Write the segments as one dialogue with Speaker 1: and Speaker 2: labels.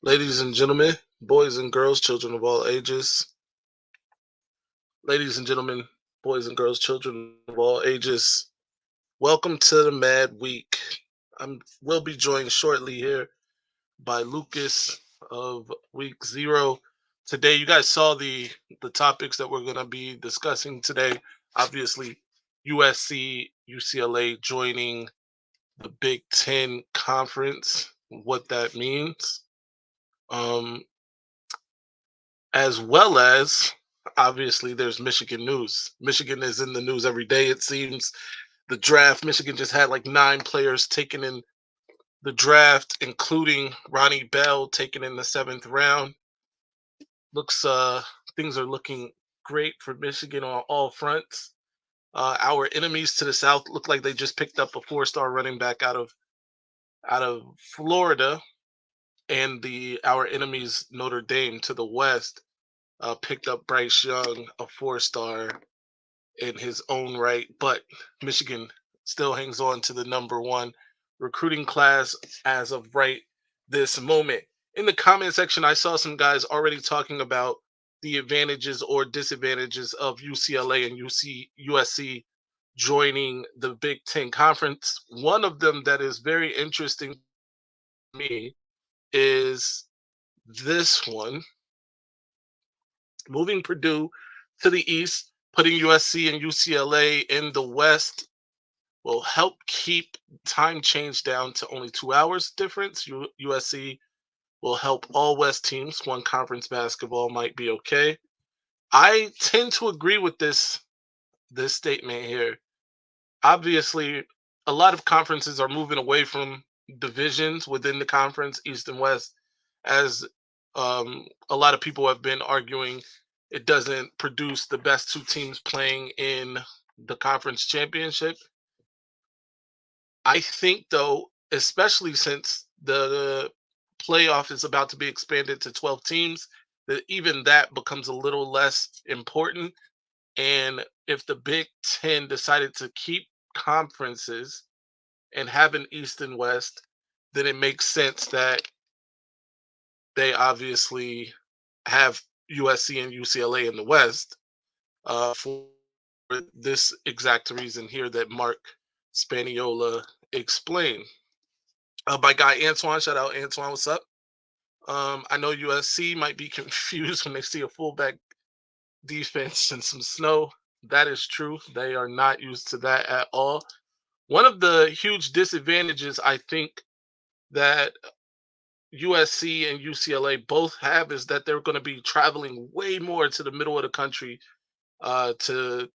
Speaker 1: Ladies and gentlemen, boys and girls, children of all ages, ladies and gentlemen, boys and girls, children of all ages, welcome to the Mad Week. Will be joined shortly here by Lucas of Week Zero. Today, you guys saw the topics that we're going to be discussing today. Obviously, USC UCLA joining the Big Ten Conference, what that means. Um, as well as obviously there's Michigan news. Michigan is in the news every day, it seems. The draft, Michigan just had like 9 players taken in the draft, including Ronnie Bell taken in the 7th round. Looks Things are looking great for Michigan on all fronts. Our enemies to the south look like they just picked up a 4-star running back out of Florida, and the our enemies Notre Dame to the west picked up Bryce Young, a 4-star in his own right. But Michigan still hangs on to the #1 recruiting class as of right this moment. In the comment section, I saw some guys already talking about the advantages or disadvantages of UCLA and USC joining the Big Ten Conference. One of them that is very interesting to me is this one: moving Purdue to the east, putting USC and UCLA in the west will help keep time change down to only 2 hours difference. USC will help all West teams. One conference basketball might be okay. I tend to agree with this statement here. Obviously, a lot of conferences are moving away from divisions within the conference, East and West, as a lot of people have been arguing it doesn't produce the best 2 teams playing in the conference championship. I think, though, especially since the playoff is about to be expanded to 12 teams, that even that becomes a little less important. And if the Big Ten decided to keep conferences and have an East and West, then it makes sense that they obviously have USC and UCLA in the West for this exact reason here that Mark Spaniola explained. My guy Antoine, shout out Antoine, what's up? I know USC might be confused when they see a fullback defense and some snow. That is true. They are not used to that at all. One of the huge disadvantages I think that USC and UCLA both have is that they're going to be traveling way more to the middle of the country to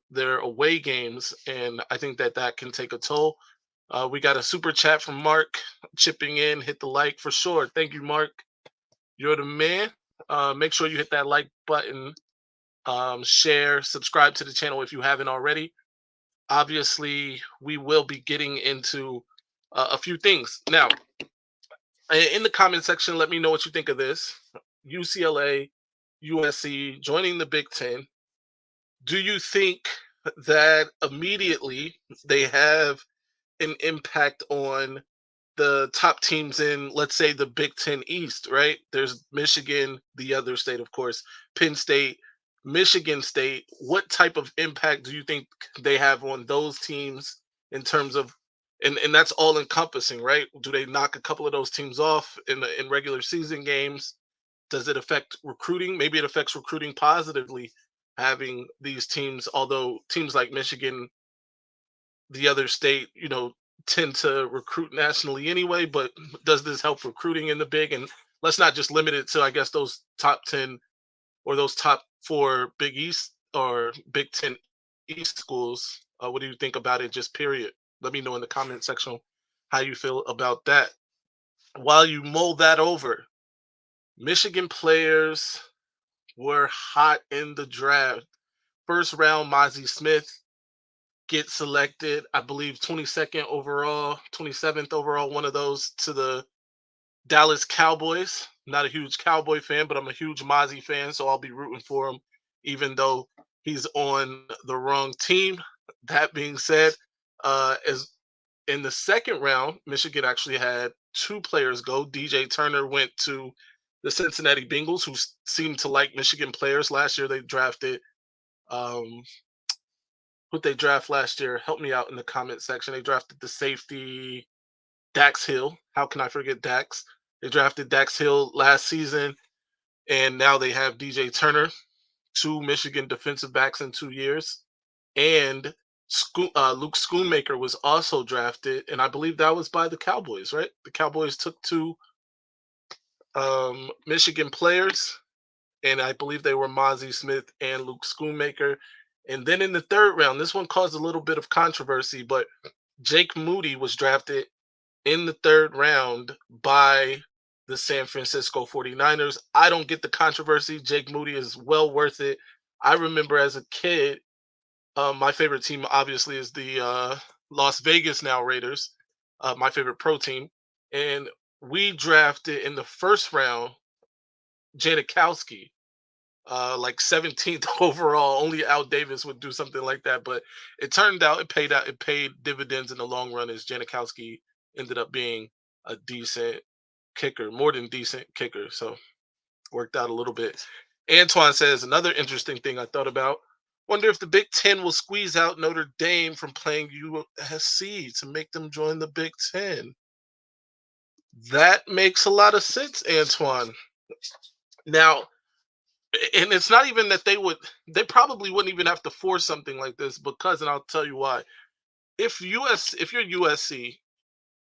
Speaker 1: their away games, and I think that that can take a toll. We got a super chat from Mark chipping in. Hit the like for sure. Thank you, Mark. You're the man. Make sure you hit that like button, share, subscribe to the channel if you haven't already. Obviously, we will be getting into a few things now. In the comment section, let me know what you think of this. UCLA, USC joining the Big Ten. Do you think that immediately they have an impact on the top teams in, let's say, the Big Ten East, right? There's Michigan, the other state, of course, Penn State, Michigan State. What type of impact do you think they have on those teams in terms of, and that's all encompassing, right? Do they knock a couple of those teams off in regular season games? Does it affect recruiting? Maybe it affects recruiting positively, having these teams, although teams like Michigan, the other state, tend to recruit nationally anyway. But does this help recruiting in the big? And let's not just limit it to, I guess, those top 10 or those top 4 Big East or Big Ten East schools. What do you think about it? Just period. Let me know in the comment section how you feel about that. While you mull that over, Michigan players were hot in the draft. First round, Mozzie Smith get selected, I believe 22nd overall, 27th overall, one of those, to the Dallas Cowboys. Not a huge Cowboy fan, but I'm a huge Mozzie fan, so I'll be rooting for him, even though he's on the wrong team. That being said, as in the second round, Michigan actually had two players go. DJ Turner went to the Cincinnati Bengals, who seemed to like Michigan players. Last year they drafted um who they draft last year. Help me out in the comment section. They drafted the safety Dax Hill. How can I forget Dax? They drafted Dax Hill last season, and now they have DJ Turner, two Michigan defensive backs in 2 years. And Luke Schoonmaker was also drafted, and I believe that was by the Cowboys, right? The Cowboys took two Michigan players, and I believe they were Mozzie Smith and Luke Schoonmaker. And then in the third round, this one caused a little bit of controversy, but Jake Moody was drafted in the third round by the San Francisco 49ers. I don't get the controversy. Jake Moody is well worth it. I remember as a kid, my favorite team obviously is the Las Vegas now Raiders, my favorite pro team. And we drafted in the first round Janikowski, like 17th overall. Only Al Davis would do something like that, but it turned out it paid dividends in the long run as Janikowski ended up being a decent kicker, more than decent kicker. So worked out a little bit. Antoine says another interesting thing I thought about. Wonder if the Big Ten will squeeze out Notre Dame from playing USC to make them join the Big Ten. That makes a lot of sense, Antoine. Now, and it's not even that they probably wouldn't even have to force something like this because, and I'll tell you why. If you're USC,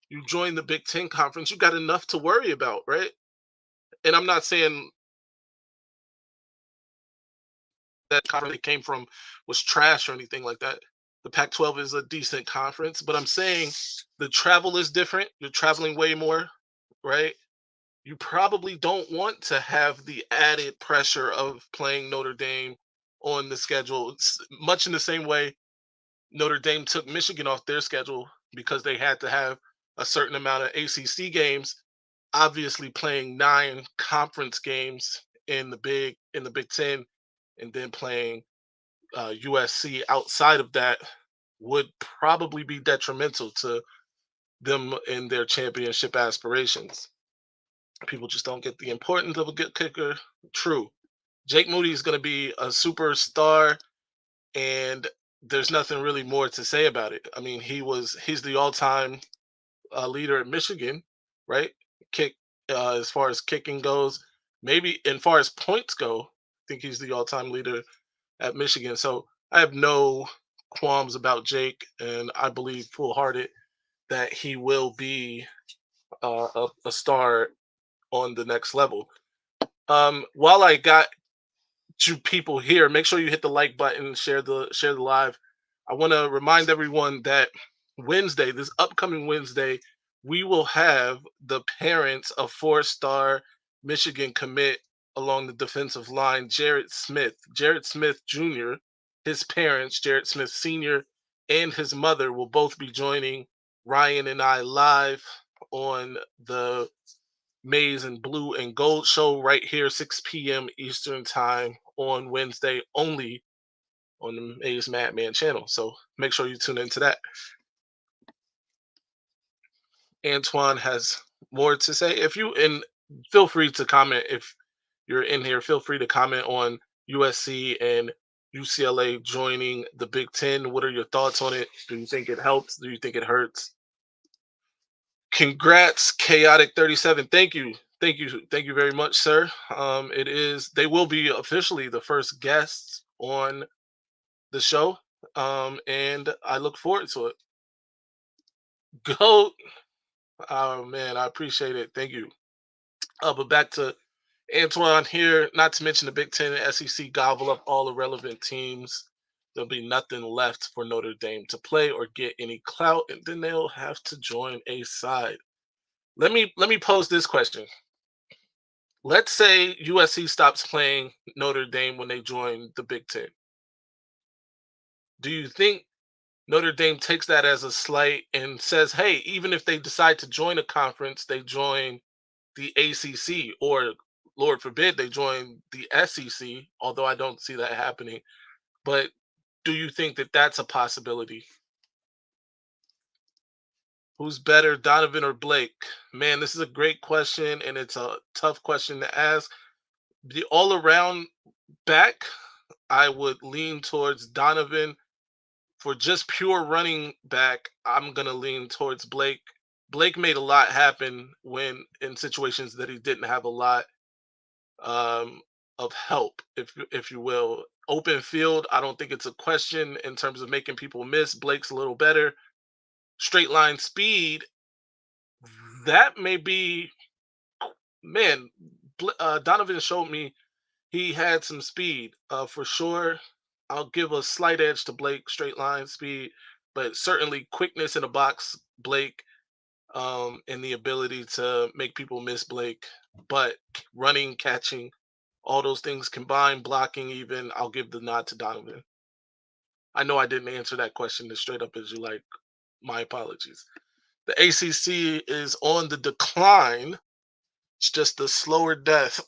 Speaker 1: you join the Big Ten conference, you got enough to worry about, right? And I'm not saying that conference they came from was trash or anything like that. The Pac-12 is a decent conference, but I'm saying the travel is different. You're traveling way more, right? You probably don't want to have the added pressure of playing Notre Dame on the schedule. It's much in the same way Notre Dame took Michigan off their schedule because they had to have a certain amount of ACC games. Obviously, playing 9 conference games in the Big Ten, and then playing USC outside of that would probably be detrimental to them in their championship aspirations. People just don't get the importance of a good kicker. True. Jake Moody is going to be a superstar, and there's nothing really more to say about it. I mean, he's the all-time leader at Michigan, right? Kick as far as kicking goes, maybe as far as points go, I think he's the all-time leader at Michigan. So I have no qualms about Jake, and I believe full-hearted that he will be a star on the next level. While I got you people here, make sure you hit the like button, share the live. I want to remind everyone that Wednesday, this upcoming Wednesday, we will have the parents of 4-star Michigan commit along the defensive line, Jared Smith Jr., his parents, Jared Smith Sr., and his mother will both be joining Ryan and I live on the Maize and Blue and Gold show right here, 6 p.m. Eastern time on Wednesday, only on the Maize Madman channel. So make sure you tune into that. Antoine has more to say. If you and feel free to comment if you're in here. Feel free to comment on USC and UCLA joining the Big Ten. What are your thoughts on it? Do you think it helps? Do you think it hurts? Congrats, Chaotic 37. Thank you. Thank you very much, sir. They will be officially the first guests on the show. And I look forward to it. Go. Oh man, I appreciate it. Thank you. But back to Antoine here, not to mention the Big Ten and SEC gobble up all the relevant teams. There'll be nothing left for Notre Dame to play or get any clout, and then they'll have to join a side. Let me pose this question. Let's say USC stops playing Notre Dame when they join the Big Ten. Do you think Notre Dame takes that as a slight and says, hey, even if they decide to join a conference, they join the ACC, or Lord forbid they join the SEC, although I don't see that happening. But do you think that that's a possibility? Who's better, Donovan or Blake? Man, this is a great question, and it's a tough question to ask. The all around back, I would lean towards Donovan. For just pure running back, I'm gonna lean towards Blake. Blake made a lot happen when in situations that he didn't have a lot um, of help, if you will. Open field, I don't think it's a question in terms of making people miss. Blake's a little better. Straight line speed, that may be man. Donovan showed me he had some speed for sure. I'll give a slight edge to Blake, straight line speed, but certainly quickness in the box, Blake, and the ability to make people miss Blake. But running, catching, all those things combined, blocking even, I'll give the nod to Donovan. I know I didn't answer that question as straight up as you like. My apologies. The ACC is on the decline. It's just a slower death.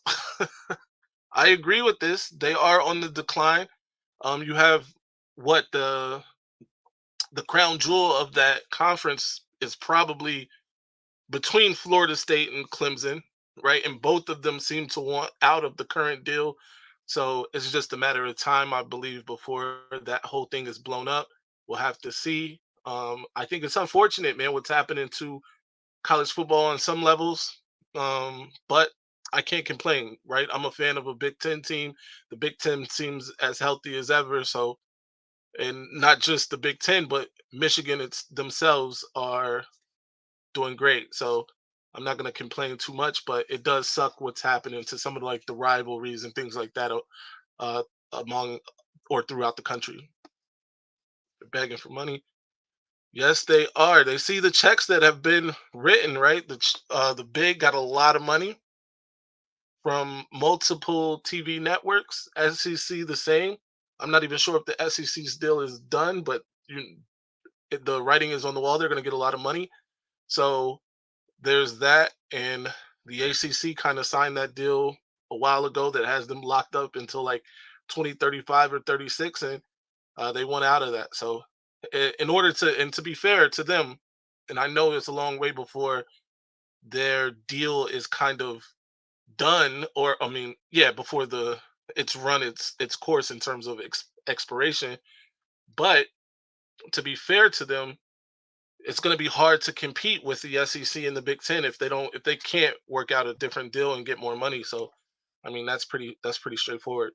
Speaker 1: I agree with this. They are on the decline. You have what the crown jewel of that conference is probably between Florida State and Clemson, right? And both of them seem to want out of the current deal. So it's just a matter of time, I believe, before that whole thing is blown up. We'll have to see. I think it's unfortunate, man, what's happening to college football on some levels. But I can't complain, right? I'm a fan of a Big Ten team. The Big Ten seems as healthy as ever. So, and not just the Big Ten, but Michigan it's themselves are doing great. So I'm not going to complain too much, but it does suck what's happening to some of like the rivalries and things like that uh, among or throughout the country. They're begging for money. Yes, they are. They see the checks that have been written, right? The big got a lot of money from multiple TV networks. SEC the same. I'm not even sure if the SEC's deal is done, but the writing is on the wall. They're going to get a lot of money. So there's that, and the ACC kind of signed that deal a while ago that has them locked up until like 2035 or 36, and they want out of that. So, in order to and to be fair to them, and I know it's a long way before their deal is kind of done, or I mean, yeah, before the it's run its course in terms of expiration. But to be fair to them, it's going to be hard to compete with the SEC and the Big Ten if they can't work out a different deal and get more money. So, I mean, that's pretty straightforward.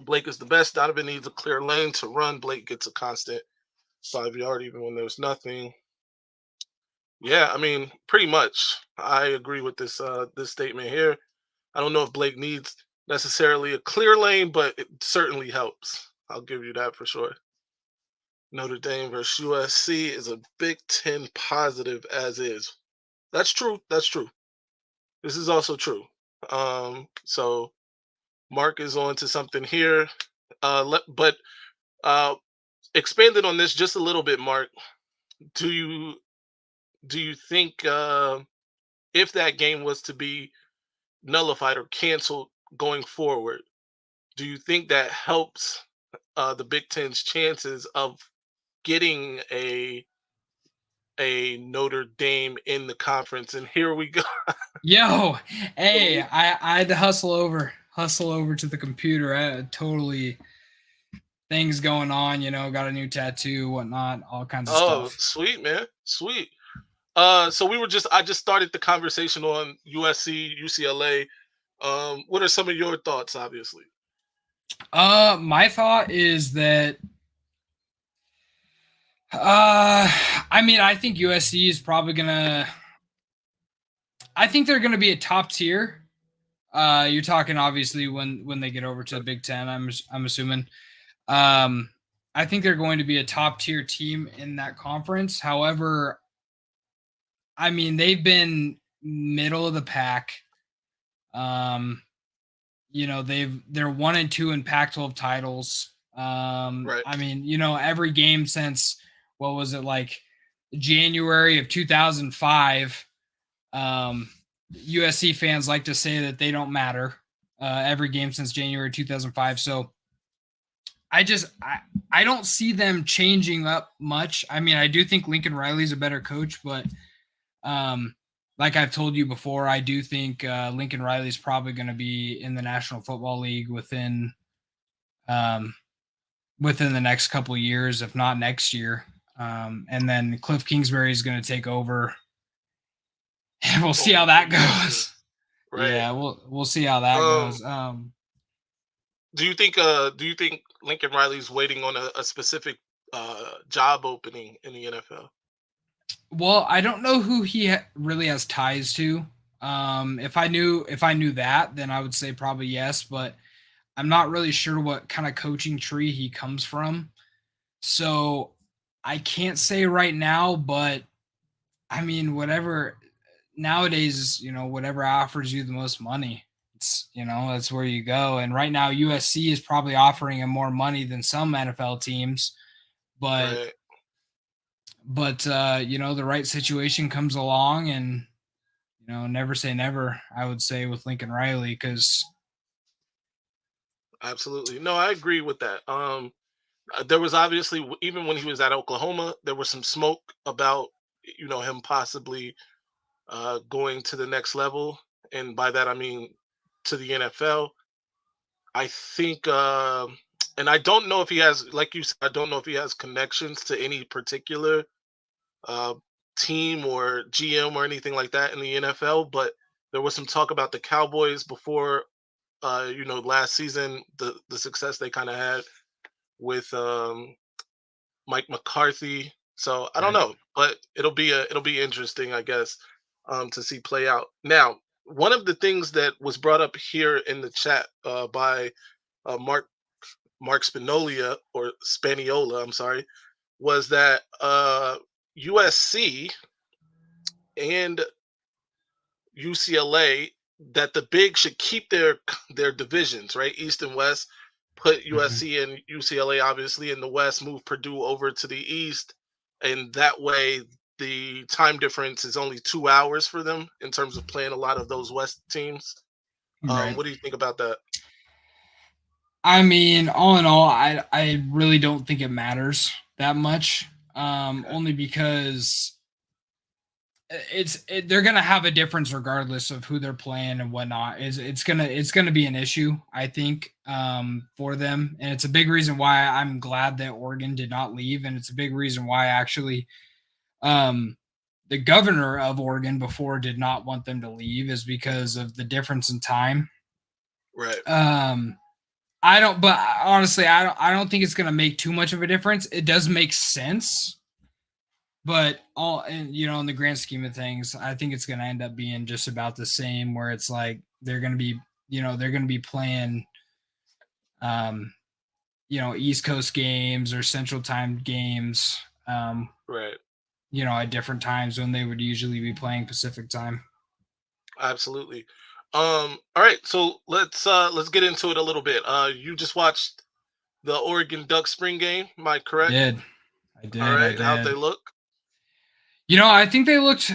Speaker 1: Blake is the best. Donovan needs a clear lane to run. Blake gets a constant 5 yard even when there's nothing. Yeah, I mean, pretty much. I agree with this statement here. I don't know if Blake needs necessarily a clear lane, but it certainly helps. I'll give you that for sure. Notre Dame versus USC is a Big Ten positive as is. That's true. That's true. This is also true. So Mark is on to something here. But uh, expanded on this just a little bit, Mark. Do you do you think if that game was to be nullified or canceled going forward, do you think that helps the Big Ten's chances of getting a Notre Dame in the conference? And here we go.
Speaker 2: Yo, hey, I had to hustle over to the computer. I had totally things going on, got a new tattoo, whatnot, all kinds of
Speaker 1: Oh,
Speaker 2: stuff.
Speaker 1: sweet man, sweet. So I just started the conversation on USC UCLA. What are some of your thoughts? Obviously,
Speaker 2: My thought is that I mean, I think USC is probably gonna I think they're gonna be a top tier. You're talking obviously when they get over to the Big Ten, I'm assuming. Um I think they're going to be a top tier team in that conference. However, I mean, they've been middle of the pack. Um, they're 1 and 2 in Pac-12 titles.
Speaker 1: right?
Speaker 2: I mean, every game since what was it like January of 2005. USC fans like to say that they don't matter. Every game since January 2005. So I don't see them changing up much. I mean, I do think Lincoln Riley's a better coach, but like I've told you before, I do think Lincoln Riley's probably going to be in the National Football League within the next couple of years, if not next year. And then Cliff Kingsbury is going to take over. We'll see how that goes.
Speaker 1: Right.
Speaker 2: Yeah, we'll see how that goes.
Speaker 1: Do you think Lincoln Riley's waiting on a specific job opening in the NFL?
Speaker 2: Well, I don't know who he really has ties to. If I knew that, then I would say probably yes, but I'm not really sure what kind of coaching tree he comes from. So I can't say right now, but I mean, whatever nowadays, whatever offers you the most money, it's, that's where you go. And right now, USC is probably offering him more money than some NFL teams, but,
Speaker 1: Right.
Speaker 2: the right situation comes along, and, never say never, I would say, with Lincoln Riley, because
Speaker 1: Absolutely. No, I agree with that. There was obviously even when he was at Oklahoma, there was some smoke about him possibly going to the next level, and by that I mean to the NFL. I think, and I don't know if he has, like you said, I don't know if he has connections to any particular uh, team or GM or anything like that in the NFL. But there was some talk about the Cowboys before, last season, the success they kind of had with Mike McCarthy. So I don't
Speaker 2: right.
Speaker 1: know, but it'll be interesting, I guess, to see play out. Now, one of the things that was brought up here in the chat by Mark Spinolia or Spaniola, I'm sorry, was that USC and UCLA, that the big should keep their divisions, right? East and West. Put
Speaker 2: Mhm.
Speaker 1: USC and UCLA obviously in the West, move Purdue over to the East, and that way the time difference is only 2 hours for them in terms of playing a lot of those West teams.
Speaker 2: Right.
Speaker 1: What do you think about that?
Speaker 2: I mean, all in all, I really don't think it matters that much.
Speaker 1: Okay.
Speaker 2: Only because they're gonna have a difference regardless of who they're playing and whatnot. It's gonna be an issue, I think, for them, and it's a big reason why I'm glad that Oregon did not leave, and it's a big reason why actually, um, the governor of Oregon before did not want them to leave, is because of the difference in time.
Speaker 1: Right.
Speaker 2: Um, I don't, but honestly, I don't think it's gonna make too much of a difference. It does make sense, but all, and in the grand scheme of things, I think it's gonna end up being just about the same. Where it's like they're gonna be playing, um, East Coast games or Central Time games,
Speaker 1: Right.
Speaker 2: at different times when they would usually be playing Pacific Time.
Speaker 1: Absolutely. All right, so let's get into it a little bit. You just watched the Oregon Duck spring game, am I
Speaker 2: I
Speaker 1: correct?
Speaker 2: did, I
Speaker 1: All
Speaker 2: did, I
Speaker 1: right, how'd they
Speaker 2: did.
Speaker 1: look?
Speaker 2: I think they looked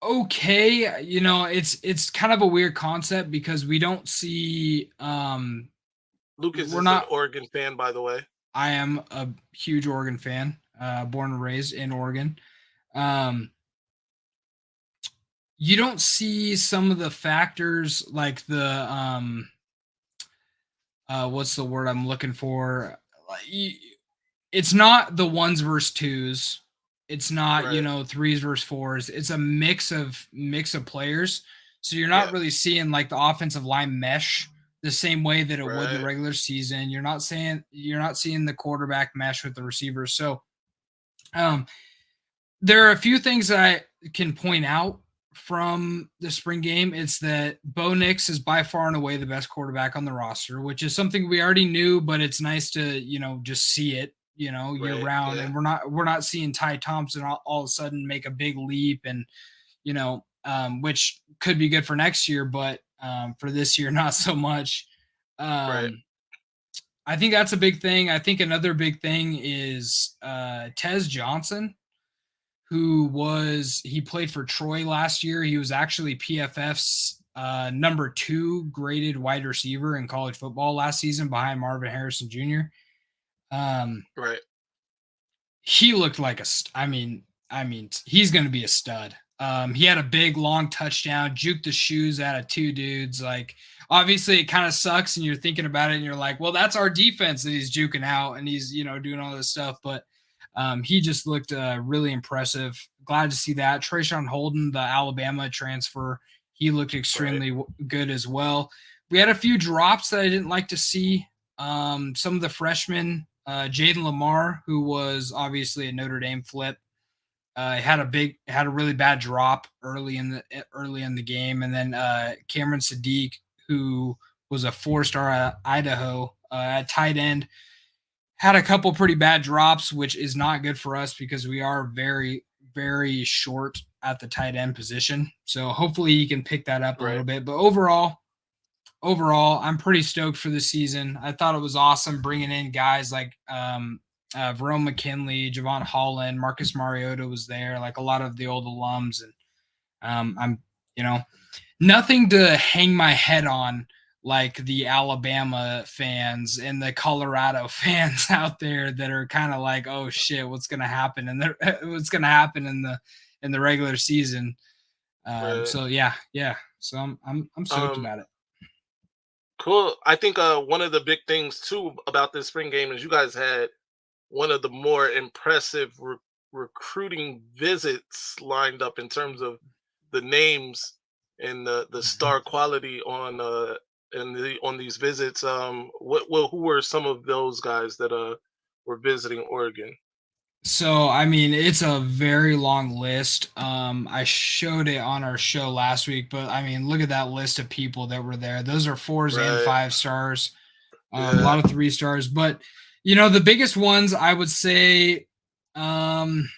Speaker 2: okay. It's kind of a weird concept because we don't see
Speaker 1: Lucas
Speaker 2: we're
Speaker 1: is an
Speaker 2: not
Speaker 1: Oregon fan, by the way.
Speaker 2: I am a huge Oregon fan, born and raised in Oregon. Um, you don't see some of the factors like what's the word I'm looking for? It's not the ones versus twos. It's not,
Speaker 1: Right.
Speaker 2: threes versus fours. It's a mix of players. So you're not
Speaker 1: Yeah.
Speaker 2: really seeing like the offensive line mesh the same way that it would in the
Speaker 1: Right.
Speaker 2: regular season. You're not seeing the quarterback mesh with the receivers. So um there are a few things that I can point out from the spring game. It's that Bo Nix is by far and away the best quarterback on the roster, which is something we already knew, but it's nice to, just see it, year
Speaker 1: Right.
Speaker 2: round.
Speaker 1: Yeah.
Speaker 2: And we're not seeing Ty Thompson all of a sudden make a big leap, and which could be good for next year, but for this year, not so much.
Speaker 1: Right.
Speaker 2: Um, I think that's a big thing. I think another big thing is Tez Johnson, he played for Troy last year. He was actually PFF's number 2 graded wide receiver in college football last season behind Marvin Harrison Jr.
Speaker 1: Right.
Speaker 2: He looked like I mean, he's going to be a stud. He had a big long touchdown, juked the shoes out of two dudes. Like, obviously, it kind of sucks, and you're thinking about it, and you're like, well, that's our defense that he's juking out, and he's doing all this stuff. But he just looked really impressive. Glad to see that. Trayshawn Holden, the Alabama transfer, he looked
Speaker 1: Right.
Speaker 2: extremely good as well. We had a few drops that I didn't like to see. Some of the freshmen, Jaden Lamar, who was obviously a Notre Dame flip, had a really bad drop early in the game, and then Cameron Sadiq, who was a 4-star at Idaho at tight end, had a couple pretty bad drops, which is not good for us because we are very very short at the tight end position. So hopefully he can pick that up a
Speaker 1: Right.
Speaker 2: little bit. But overall, I'm pretty stoked for the season. I thought it was awesome bringing in guys like Verone McKinley, Javon Holland, Marcus Mariota was there, like a lot of the old alums. And I'm, nothing to hang my head on like the Alabama fans and the Colorado fans out there that are kind of like, oh shit, what's gonna happen? And what's gonna happen in the regular season.
Speaker 1: Right.
Speaker 2: So yeah. So I'm stoked
Speaker 1: Um,
Speaker 2: about it.
Speaker 1: cool. I think one of the big things too about this spring game is you guys had one of the more impressive recruiting visits lined up in terms of the names and the
Speaker 2: Mhm.
Speaker 1: star quality on these visits. What who were some of those guys that were visiting Oregon?
Speaker 2: So, I mean, it's a very long list. I showed it on our show last week, but I mean, look at that list of people that were there. Those are 4s and
Speaker 1: Right.
Speaker 2: 5 stars, a
Speaker 1: Yeah.
Speaker 2: lot of 3 stars. But the biggest ones I would say, um,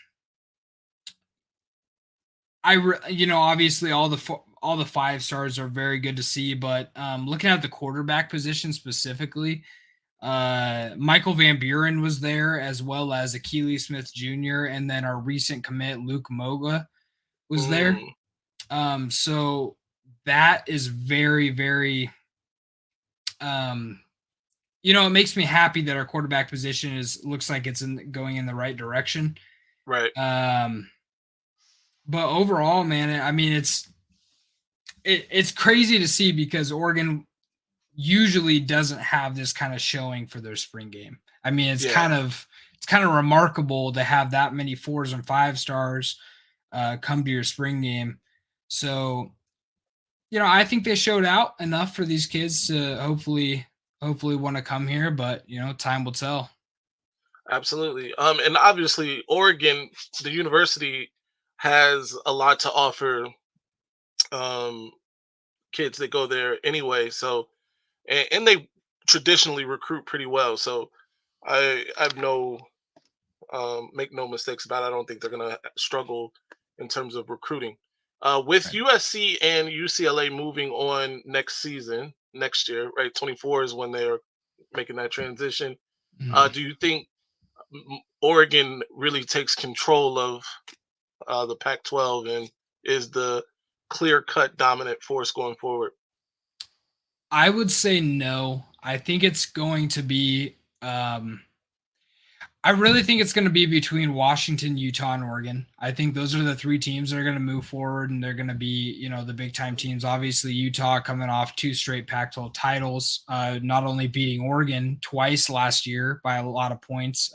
Speaker 2: obviously all the 5 stars are very good to see, but looking at the quarterback position specifically, Michael Van Buren was there, as well as Achilles Smith Jr., and then our recent commit Luke Moga was there.
Speaker 1: Mm,
Speaker 2: So that is very, very, um, it makes me happy that our quarterback position looks like it's going in the right direction.
Speaker 1: right.
Speaker 2: Um, but overall, man, I mean, it's crazy to see because Oregon usually doesn't have this kind of showing for their spring game. I mean,
Speaker 1: Yeah.
Speaker 2: it's kind of remarkable to have that many 4s and 5 stars come to your spring game. So, I think they showed out enough for these kids to hopefully want to come here, but time will tell.
Speaker 1: Absolutely. And obviously, Oregon, the university, has a lot to offer um, kids that go there anyway. So, and they traditionally recruit pretty well. So, I've no make no mistakes about it. I don't think they're gonna struggle in terms of recruiting. With
Speaker 2: Right.
Speaker 1: USC and UCLA moving on next season, next year, right? 24 is when they're making that transition.
Speaker 2: Mhm.
Speaker 1: Do you think Oregon really takes control of the Pac-12 and is the clear-cut dominant force going forward?
Speaker 2: I would say no. I think it's going to be I really think it's going to be between Washington, Utah, and Oregon. I think those are the 3 teams that are going to move forward, and they're going to be, the big time teams. Obviously, Utah coming off 2 straight Pac-12 titles, not only beating Oregon twice last year by a lot of points,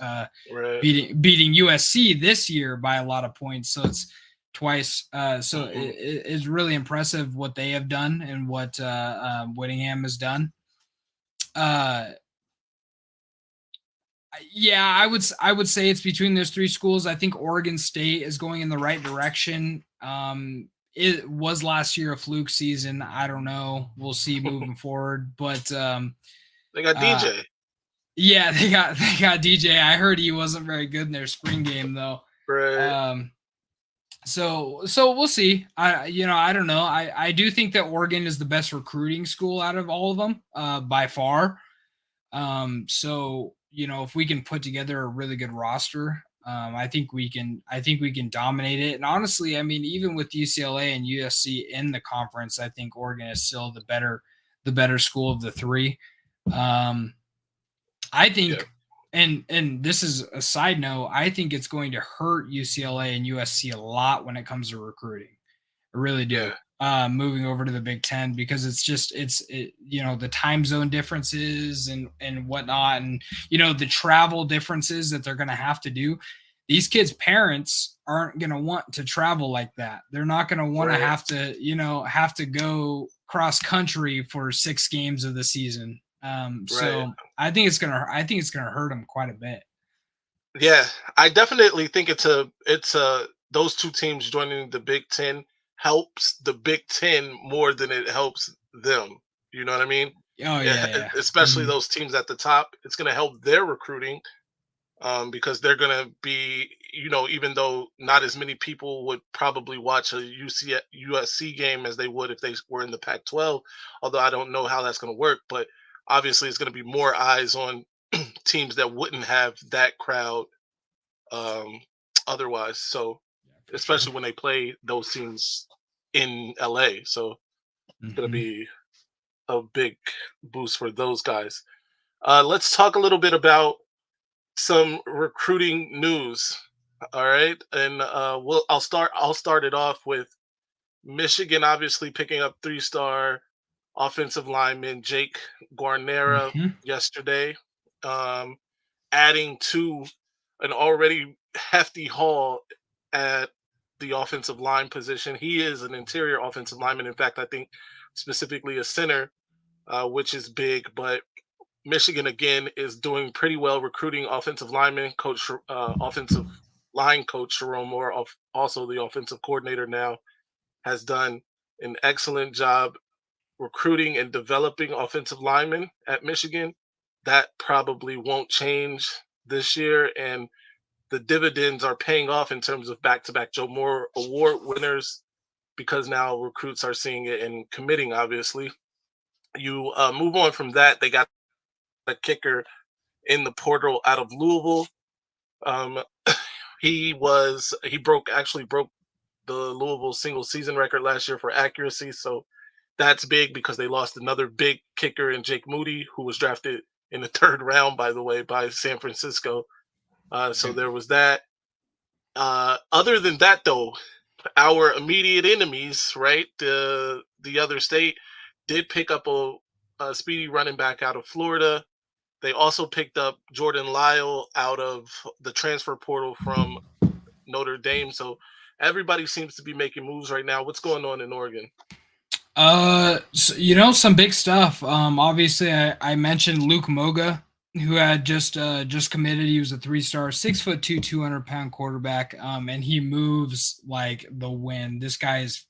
Speaker 1: Right.
Speaker 2: beating USC this year by a lot of points. So it's twice. So
Speaker 1: Hmm.
Speaker 2: it's really impressive what they have done and what Whittingham has done. Uh, yeah, I would say it's between those 3 schools. I think Oregon State is going in the right direction. It was last year a fluke season. I don't know. We'll see moving forward. But
Speaker 1: They got
Speaker 2: uh,
Speaker 1: DJ.
Speaker 2: yeah, they got DJ. I heard he wasn't very good in their spring game though.
Speaker 1: Right.
Speaker 2: Um, so we'll see. I don't know. I do think that Oregon is the best recruiting school out of all of them by far. So if we can put together a really good roster, I think we can. I think we can dominate it. And honestly, I mean, even with UCLA and USC in the conference, I think Oregon is still the better school of the 3. Um, I
Speaker 1: Yeah.
Speaker 2: think and this is a side note, I think it's going to hurt UCLA and USC a lot when it comes to recruiting. I really do.
Speaker 1: Yeah,
Speaker 2: Moving over to the Big Ten because it's just the time zone differences and whatnot, and the travel differences that they're going to have to do. These kids' parents aren't going to want to travel like that. They're not going to want to
Speaker 1: right,
Speaker 2: have to go cross country for 6 games of the season.
Speaker 1: right.
Speaker 2: So I think it's gonna hurt them quite a bit.
Speaker 1: Yeah, I definitely think it's a those two teams joining the Big Ten helps the Big Ten more than it helps them. You know what I mean?
Speaker 2: Oh yeah, yeah.
Speaker 1: Especially
Speaker 2: Mhm.
Speaker 1: those teams at the top. It's going to help their recruiting because they're going to be, even though not as many people would probably watch a USC game as they would if they were in the Pac-12. Although I don't know how that's going to work, but obviously it's going to be more eyes on teams that wouldn't have that crowd um, otherwise. So,
Speaker 2: Yeah, for sure.
Speaker 1: especially when they play those teams in LA, so it's gonna
Speaker 2: Mhm.
Speaker 1: be a big boost for those guys. Let's talk a little bit about some recruiting news. All right, and I'll start it off with Michigan, obviously picking up three-star offensive lineman Jake Guarnera
Speaker 2: Mhm.
Speaker 1: yesterday. Um, Adding to an already hefty haul at the offensive line position. He is an interior offensive lineman. In fact, I think specifically a center, which is big. But Michigan again is doing pretty well recruiting offensive linemen. Offensive line coach Sharon Moore, also the offensive coordinator now, has done an excellent job recruiting and developing offensive linemen at Michigan. That probably won't change this year, and the dividends are paying off in terms of back-to-back Joe Moore Award winners because now recruits are seeing it and committing. Obviously, you move on from that. They got a kicker in the portal out of Louisville. Um, he broke the Louisville single season record last year for accuracy. So that's big because they lost another big kicker in Jake Moody, who was drafted in the third round, by the way, by San Francisco. So
Speaker 2: Right.
Speaker 1: there was that. Other than that, though, our immediate enemies, right, the other state, did pick up a speedy running back out of Florida. They also picked up Jordan Lyle out of the transfer portal from Notre Dame. So everybody seems to be making moves right now. What's going on in Oregon?
Speaker 2: Some big stuff. Obviously, I mentioned Luke Moga, who had just committed. He was a 3-star, 6'2", 200-pound quarterback. And he moves like the wind. This guy is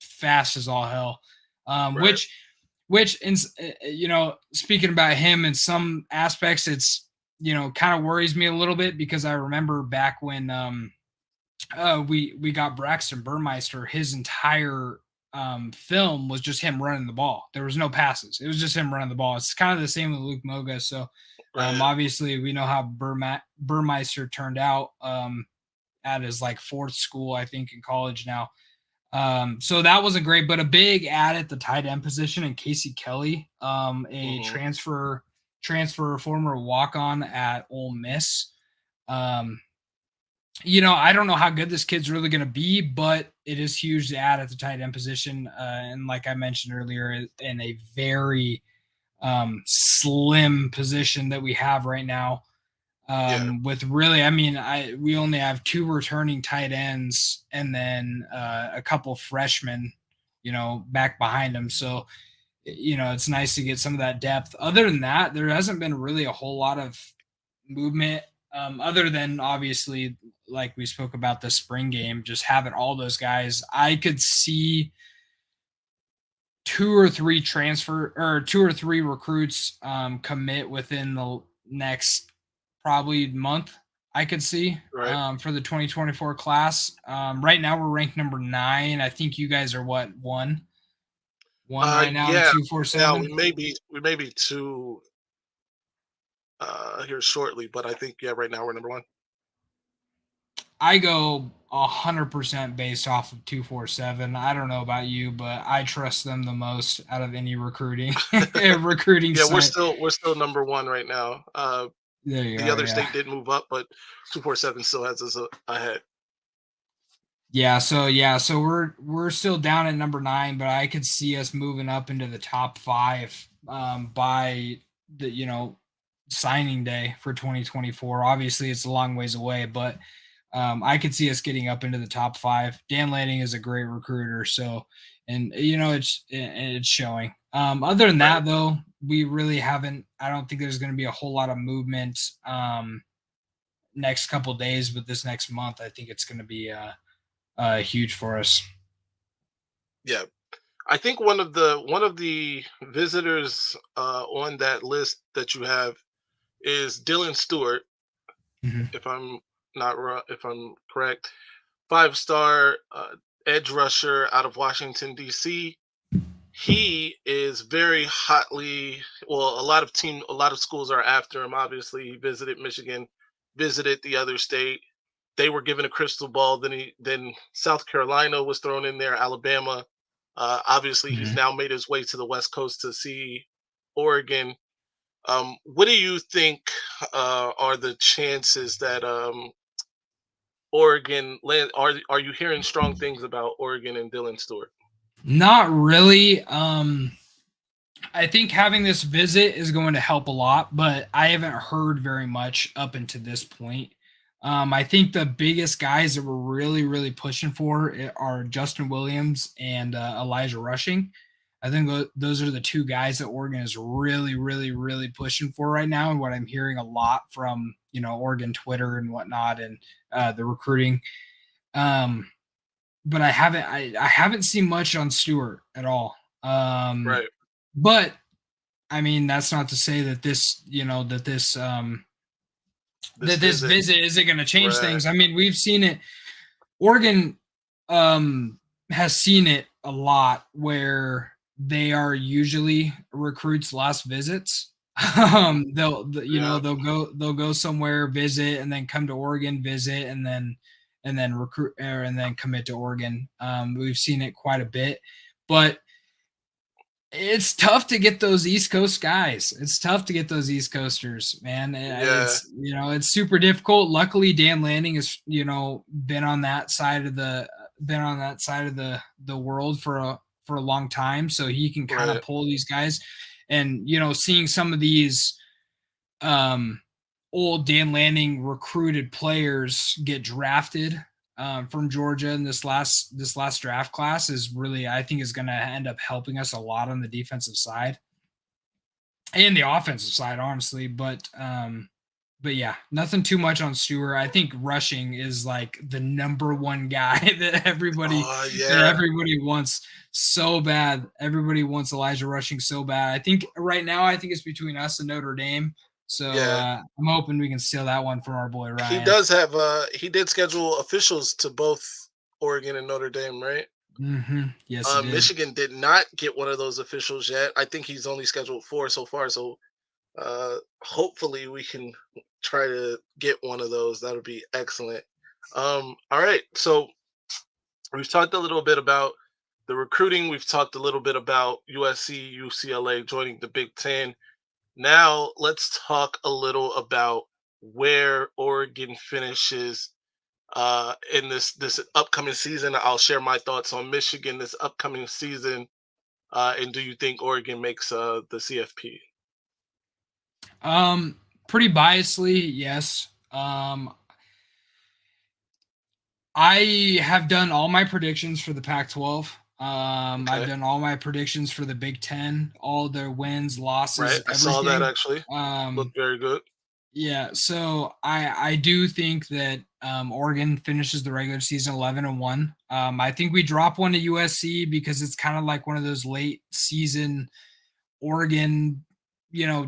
Speaker 2: fast as all hell. Um,
Speaker 1: Right,
Speaker 2: which which speaking about him in some aspects, it's kind of worries me a little bit because I remember back when we got Braxton Burmeister, his entire film was just him running the ball. There was no passes. It was just him running the ball. It's kind of the same with Luke Moga. So
Speaker 1: right.
Speaker 2: obviously we know how Burmeister turned out at his like fourth school, I think, in college now. So that wasn't great, but a big add at the tight end position in Casey Kelly, a
Speaker 1: Hmm.
Speaker 2: transfer former walk on at Ole Miss. Um, I don't know how good this kid's really going to be, but it is huge to add at the tight end position. And like I mentioned earlier, in a very slim position that we have right now.
Speaker 1: Yeah,
Speaker 2: With really, I mean, we only have 2 returning tight ends and then a couple freshmen, back behind them. So, it's nice to get some of that depth. Other than that, there hasn't been really a whole lot of movement, other than obviously, like we spoke about the spring game, just having all those guys. I could see 2 or 3 recruits commit within the next probably month. I could see
Speaker 1: right.
Speaker 2: for the 2024 class. Right now we're ranked number 9. I think you guys are what, one right now in
Speaker 1: Yeah. Now
Speaker 2: 247.
Speaker 1: we may be two here shortly, but I think yeah, right now we're number one.
Speaker 2: I go 100% based off of 247. I don't know about you, but I trust them the most out of any recruiting recruiting
Speaker 1: Yeah, we're
Speaker 2: site.
Speaker 1: still we're still number one right now.
Speaker 2: There you
Speaker 1: The
Speaker 2: are.
Speaker 1: other
Speaker 2: Yeah.
Speaker 1: state did move up, but 247 still has us ahead.
Speaker 2: So we're still down at number 9, but I could see us moving up into the top 5 by the signing day for 2024. Obviously, it's a long ways away, but I could see us getting up into the top 5. Dan Lanning is a great recruiter, so and it's showing. Other than
Speaker 1: Right.
Speaker 2: that, though, we really haven't. I don't think there's going to be a whole lot of movement next couple days, but this next month, I think it's going to be huge for us.
Speaker 1: Yeah. I think one of the visitors on that list that you have is Dylan Stewart,
Speaker 2: Mhm.
Speaker 1: if I'm not if I'm correct. 5-star edge rusher out of Washington D.C. He is very hotly, well, a lot of schools are after him. Obviously, he visited Michigan, visited the other state. They were given a crystal ball. Then South Carolina was thrown in there, Alabama. Obviously, he's
Speaker 2: Mhm.
Speaker 1: now made his way to the West Coast to see Oregon. What do you think are the chances that Oregon land? Are you hearing strong things about Oregon and Dylan Stewart?
Speaker 2: Not really. I think having this visit is going to help a lot, but I haven't heard very much up until this point. I think the biggest guys that we're really, really pushing for are Justin Williams and Elijah Rushing. I think those are the two guys that Oregon is really, really, really pushing for right now, and what I'm hearing a lot from Oregon Twitter and whatnot, and the recruiting. Um, but I haven't seen much on Stewart at all.
Speaker 1: Right.
Speaker 2: But I mean, that's not to say that
Speaker 1: This
Speaker 2: this
Speaker 1: visit.
Speaker 2: visit isn't going to change
Speaker 1: Right.
Speaker 2: things. I mean, we've seen it. Oregon has seen it a lot where they are usually recruits last visits.
Speaker 1: Yeah.
Speaker 2: They'll go somewhere, visit, and then come to Oregon, visit, and then recruit and then commit to Oregon. We've seen it quite a bit, but it's tough to get those East Coast guys. It's tough to get those East Coasters, man.
Speaker 1: Yeah.
Speaker 2: It's super difficult. Luckily, Dan Lanning has been on that side of the world for a long time, so he can kind of
Speaker 1: Right.
Speaker 2: pull these guys. And seeing some of these um, old Dan Lanning recruited players get drafted from Georgia in this last draft class is really, I think, is going to end up helping us a lot on the defensive side and the offensive side, honestly. But yeah, nothing too much on Stewart. I think rushing is like the number one guy
Speaker 1: Oh
Speaker 2: that
Speaker 1: yeah.
Speaker 2: everybody wants so bad. Everybody wants Elijah Rushing so bad. I think right now, I think it's between us and Notre Dame. So
Speaker 1: Yeah.
Speaker 2: I'm hoping we can steal that one from our boy
Speaker 1: He
Speaker 2: Ryan.
Speaker 1: does have he did schedule officials to both Oregon and Notre Dame, right?
Speaker 2: Yes, he did.
Speaker 1: Michigan did not get one of those officials yet. I think he's only scheduled 4 so far. So hopefully we can try to get one of those. That would be excellent. All right. So we've talked a little bit about the recruiting. We've talked a little bit about USC, UCLA joining the Big Ten. Now let's talk a little about where Oregon finishes in this upcoming season. I'll share my thoughts on Michigan this upcoming season. And do you think Oregon makes the CFP?
Speaker 2: Um, Pretty biasly, yes. I have done all my predictions for the Pac-12. I've
Speaker 1: Okay,
Speaker 2: done all my predictions for the Big Ten, all their wins,
Speaker 1: right.
Speaker 2: losses,
Speaker 1: I saw that
Speaker 2: everything.
Speaker 1: actually.
Speaker 2: Um,
Speaker 1: Looked very good.
Speaker 2: yeah, so I do think that Oregon finishes the regular season 11-1. I think we drop one to USC because it's kind of like one of those late season Oregon,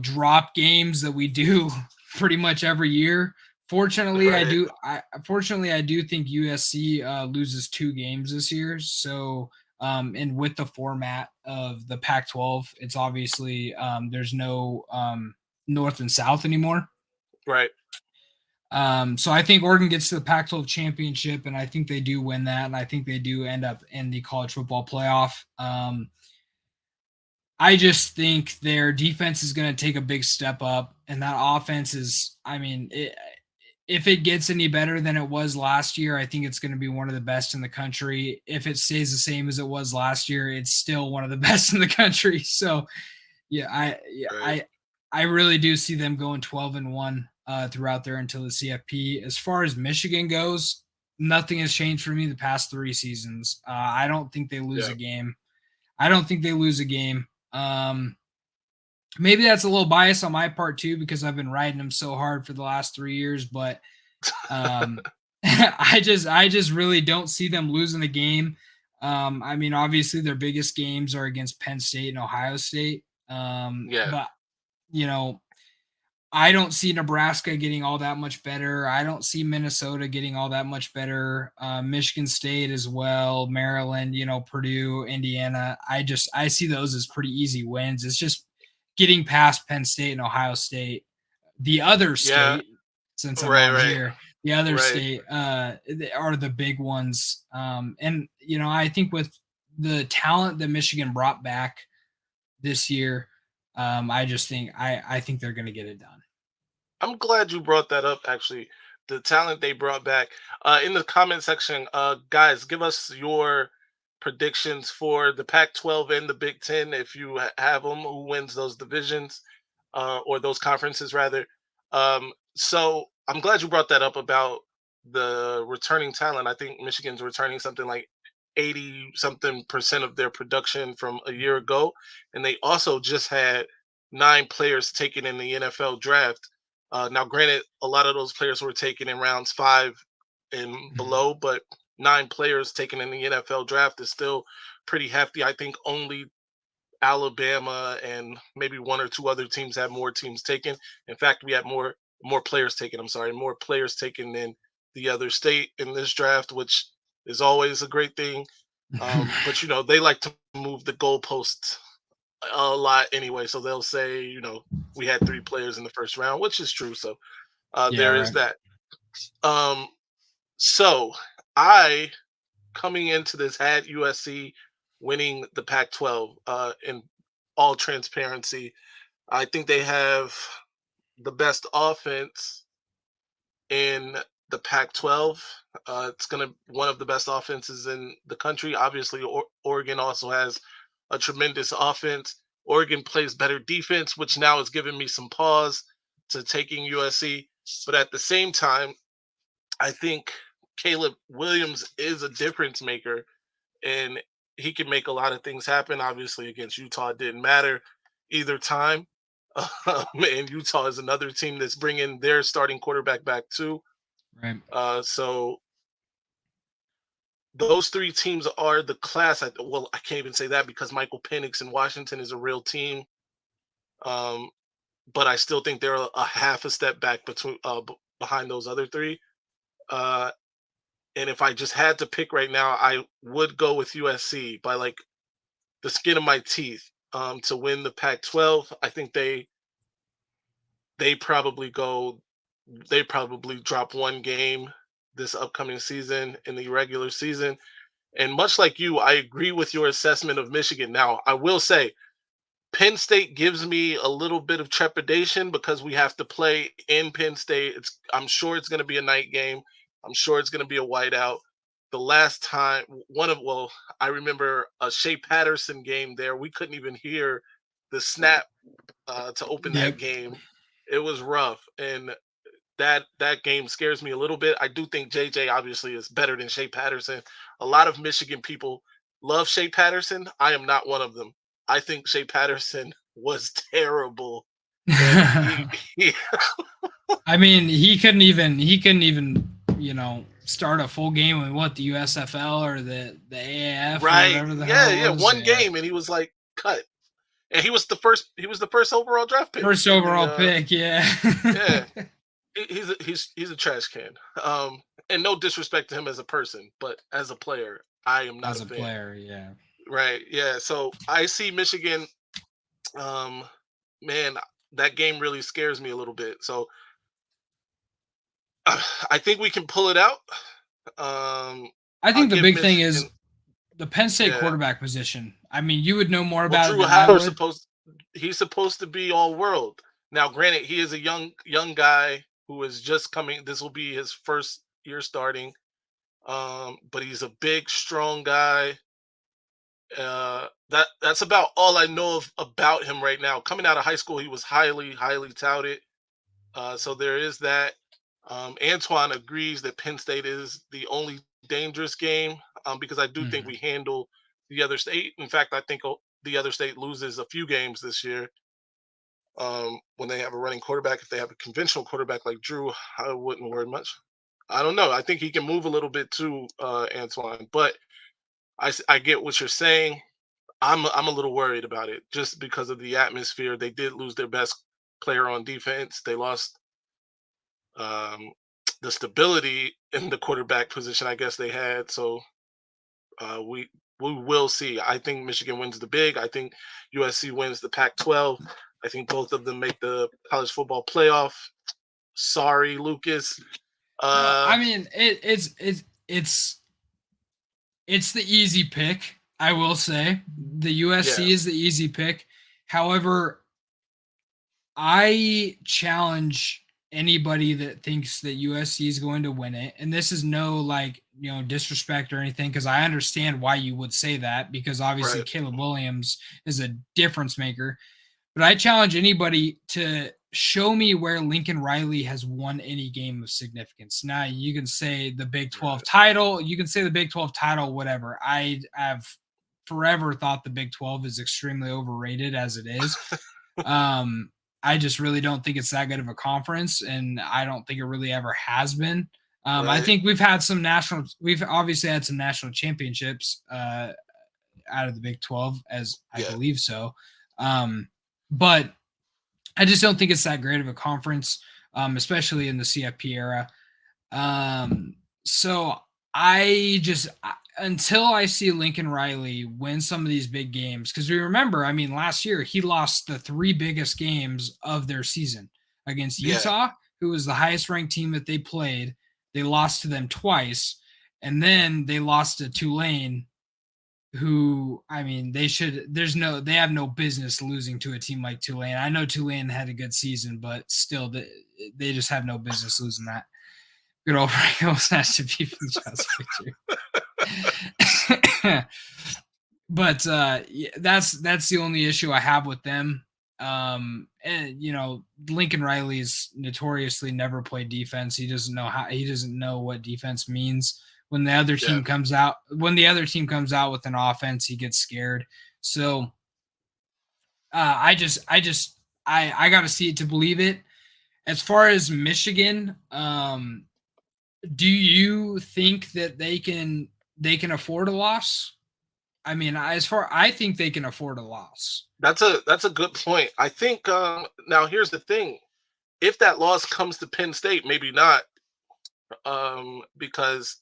Speaker 2: drop games that we do pretty much every year.
Speaker 1: Right,
Speaker 2: Fortunately, I do think USC loses 2 games this year. So, and with the format of the Pac-12, it's obviously there's no North and South anymore.
Speaker 1: right,
Speaker 2: So I think Oregon gets to the Pac-12 championship, and I think they do win that, and I think they do end up in the college football playoff. I just think their defense is going to take a big step up, and that offense is, if it gets any better than it was last year, I think it's going to be one of the best in the country. If it stays the same as it was last year, it's still one of the best in the country. So, yeah,
Speaker 1: Right.
Speaker 2: I really do see them going 12-1 throughout there until the CFP. As far as Michigan goes, nothing has changed for me the past 3 seasons. I don't think they lose
Speaker 1: Yeah.
Speaker 2: a game. I don't think they lose a game. Maybe that's a little bias on my part too, because I've been riding them so hard for the last 3 years, but I just really don't see them losing the game. Obviously their biggest games are against Penn State and Ohio State.
Speaker 1: Yeah.
Speaker 2: But you know, I don't see Nebraska getting all that much better. I don't see Minnesota getting all that much better. Michigan State as well, Maryland, Purdue, Indiana. I see those as pretty easy wins. It's just getting past Penn State and Ohio State. The other
Speaker 1: Yeah.
Speaker 2: state, since I'm
Speaker 1: Right.
Speaker 2: on
Speaker 1: Right.
Speaker 2: here, the other
Speaker 1: Right.
Speaker 2: state are the big ones. And I think with the talent that Michigan brought back this year, I think they're going to get it done.
Speaker 1: I'm glad you brought that up. Actually, the talent they brought back. In the comment section, guys, give us your predictions for the Pac-12 and the Big Ten if you have them. Who wins those divisions, or those conferences rather? So I'm glad you brought that up about the returning talent. I think Michigan's returning something like 80 something percent of their production from a year ago, and they also just had 9 players taken in the NFL draft. Now, granted, a lot of those players were taken in rounds 5 and
Speaker 2: Mhm.
Speaker 1: below, but 9 players taken in the NFL draft is still pretty hefty. I think only Alabama and maybe one or two other teams have more teams taken. In fact, we had more players taken. I'm sorry, more players taken than the other state in this draft, which is always a great thing. But they like to move the goalposts a lot anyway, so they'll say, we had 3 players in the first round, which is true. So
Speaker 2: Yeah,
Speaker 1: there is
Speaker 2: right.
Speaker 1: that. Um, so I coming into this had USC winning the Pac-12. In all transparency, I think they have the best offense in the Pac-12. It's gonna one of the best offenses in the country. Obviously, Oregon also has a tremendous offense. Oregon plays better defense, which now is giving me some pause to taking USC. But at the same time, I think Caleb Williams is a difference maker, and he can make a lot of things happen. Obviously, against Utah, it didn't matter either time. And Utah is another team that's bringing their starting quarterback back too.
Speaker 2: Right.
Speaker 1: So those 3 teams are the class. Well, I can't even say that because Michael Penix in Washington is a real team. Um, but I still think they're a half a step back behind those other 3. Uh, and if I just had to pick right now, I would go with USC by like the skin of my teeth, to win the Pac-12. I think they probably go they probably drop one game this upcoming season in the regular season. And much like you, I agree with your assessment of Michigan. Now, I will say Penn State gives me a little bit of trepidation because we have to play in Penn State. I'm sure it's going to be a night game. I'm sure it's going to be a whiteout. The last time, I remember a Shea Patterson game there. We couldn't even hear the snap to open that
Speaker 2: Yep.
Speaker 1: game. It was rough, and that game scares me a little bit. I do think JJ obviously is better than Shea Patterson. A lot of Michigan people love Shea Patterson. I am not one of them. I think Shea Patterson was terrible, and he
Speaker 2: he couldn't even start a full game in what, the USFL or the AAF or
Speaker 1: right,
Speaker 2: whatever the hell
Speaker 1: yeah,
Speaker 2: it
Speaker 1: yeah,
Speaker 2: was.
Speaker 1: one
Speaker 2: Yeah.
Speaker 1: game, and he was like cut, and he was the first overall draft pick
Speaker 2: First
Speaker 1: in the
Speaker 2: overall pick, yeah.
Speaker 1: yeah. He's a trash can. And no disrespect to him as a person, but as a player, I am not
Speaker 2: As
Speaker 1: a
Speaker 2: a
Speaker 1: fan.
Speaker 2: player, yeah.
Speaker 1: Right. Yeah. So I see Michigan. Um, man, that game really scares me a little bit. So I think we can pull it out. Um,
Speaker 2: I
Speaker 1: I'll
Speaker 2: think the
Speaker 1: give
Speaker 2: big thing
Speaker 1: Michigan.
Speaker 2: is the Penn State
Speaker 1: Yeah.
Speaker 2: quarterback position. You would know more
Speaker 1: Well,
Speaker 2: about it
Speaker 1: Drew
Speaker 2: than I
Speaker 1: Hauer
Speaker 2: would.
Speaker 1: supposed he's supposed to be all world. Now, granted, he is a young guy who is just coming. This will be his first year starting. But he's a big, strong guy. That's about all I know of about him right now. Coming out of high school, he was highly touted. So there is that. Antoine agrees that Penn State is the only dangerous game, because I do think
Speaker 2: Mhm.
Speaker 1: we handle the other state. In fact, I think the other state loses a few games this year, when they have a running quarterback. If they have a conventional quarterback like Drew, I wouldn't worry much. I don't know. I think he can move a little bit too, Antoine. But I get what you're saying. I'm a little worried about it just because of the atmosphere. They did lose their best player on defense. They lost, um, the stability in the quarterback position, I guess they had. So, uh, we we will see. I think Michigan wins the big. I think USC wins the Pac-12. I think both of them make the college football playoff. Sorry, Lucas.
Speaker 2: No,
Speaker 1: Uh,
Speaker 2: I mean it's the easy pick. I will say the
Speaker 1: yeah,
Speaker 2: USC is the easy pick. However, I challenge anybody that thinks that USC is going to win it. And this is no like, disrespect or anything, because I understand why you would say that, because obviously
Speaker 1: right.
Speaker 2: Caleb Williams is a difference maker. But I challenge anybody to show me where Lincoln Riley has won any game of significance. Now, you can say the Big 12
Speaker 1: Right.
Speaker 2: title, whatever. I have forever thought the Big 12 is extremely overrated as it is. Um, I just really don't think it's that good of a conference, and I don't think it really ever has been. I
Speaker 1: Right.
Speaker 2: think we've obviously had some national championships out of the Big 12, as I
Speaker 1: Yeah.
Speaker 2: believe so. But I just don't think it's that great of a conference, especially in the CFP era. So until I see Lincoln Riley win some of these big games, because we remember, I mean, last year he lost the three biggest games of their season against
Speaker 1: Yeah.
Speaker 2: Utah, who was the highest ranked team that they played. They lost to them twice, and then they lost to Tulane, who, I mean, they have no business losing to a team like Tulane. I know Tulane had a good season, but still, they just have no business losing that. Good old Frank Olsnash to beat John's victory. But that's the only issue I have with them. And Lincoln Riley's notoriously never played defense. He doesn't know what defense means. When the other
Speaker 1: Yeah.
Speaker 2: team comes out with an offense, he gets scared. So I got to see it to believe it. As far as Michigan, do you think that they can afford a loss? I mean, I think they can afford a loss.
Speaker 1: That's a good point. I think, now here's the thing. If that loss comes to Penn State, maybe not, because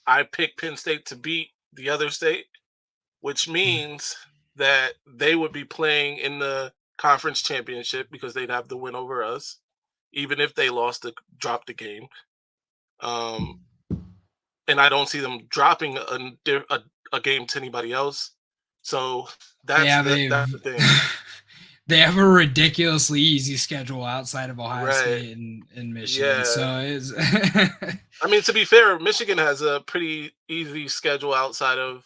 Speaker 1: I picked Penn State to beat the other state, which means that they would be playing in the conference championship because they'd have the win over us, even if they dropped the game. Um, and I don't see them dropping a game to anybody else. So
Speaker 2: They
Speaker 1: that's
Speaker 2: have
Speaker 1: the
Speaker 2: a
Speaker 1: that's the thing,
Speaker 2: they have a ridiculously easy schedule outside of Ohio
Speaker 1: right?
Speaker 2: State and Michigan.
Speaker 1: Yeah.
Speaker 2: So it's
Speaker 1: I mean, to be fair, Michigan has a pretty easy schedule outside of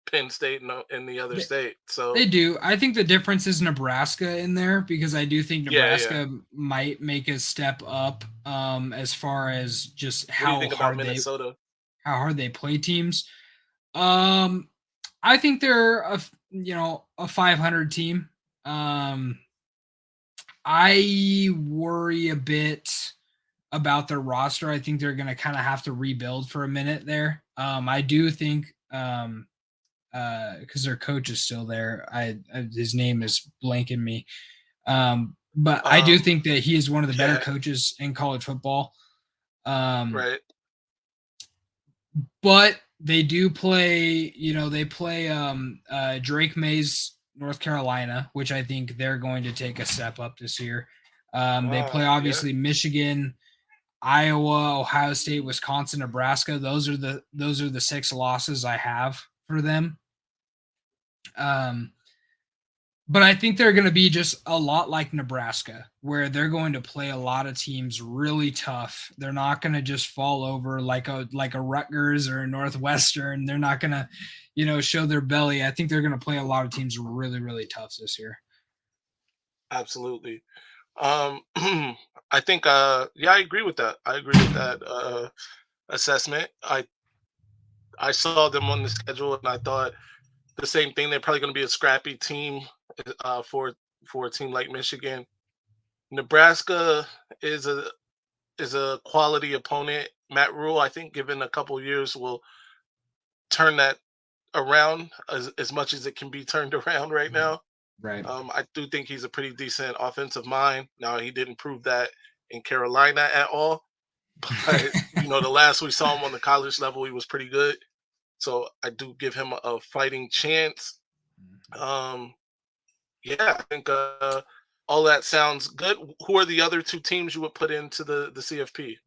Speaker 1: Penn State and the other
Speaker 2: they,
Speaker 1: state.
Speaker 2: they
Speaker 1: So
Speaker 2: do. I think the difference is Nebraska in there, because I do think
Speaker 1: yeah, yeah.
Speaker 2: Nebraska might make a step up as far as just
Speaker 1: What do you think about Minnesota?
Speaker 2: how hard they play teams. Um I think they're a 500 team. Um I worry a bit about their roster. I think they're going to kind of have to rebuild for a minute there. I do think because their coach is still there. His name is blanking me. But I do
Speaker 1: Um,
Speaker 2: think that he is one of the better
Speaker 1: yeah,
Speaker 2: coaches in college football. Um,
Speaker 1: right.
Speaker 2: but they do play, they play Drake May's North Carolina, which I think they're going to take a step up this year. They play
Speaker 1: Yeah,
Speaker 2: obviously Michigan, Iowa, Ohio State, Wisconsin, Nebraska. Those are the six losses I have for them. Um, But I think they're going to be just a lot like Nebraska, where they're going to play a lot of teams really tough. They're not going to just fall over like a Rutgers or a Northwestern. They're not going to, show their belly. I think they're going to play a lot of teams really, really tough this year.
Speaker 1: Absolutely. I think yeah, I agree with that. I agree with that assessment. I saw them on the schedule and I thought the same thing. They're probably going to be a scrappy team uh, for for a team like Michigan. Nebraska is a quality opponent. Matt Rule, I think, given a couple years, will turn that around as much as it can be turned around right
Speaker 2: Mhm.
Speaker 1: now.
Speaker 2: Right.
Speaker 1: I do think he's a pretty decent offensive mind. Now he didn't prove that in Carolina at all, but the last we saw him on the college level, he was pretty good. So I do give him a fighting chance. Um, yeah, I think all that sounds good. Who are the other two teams you would put into the CFP?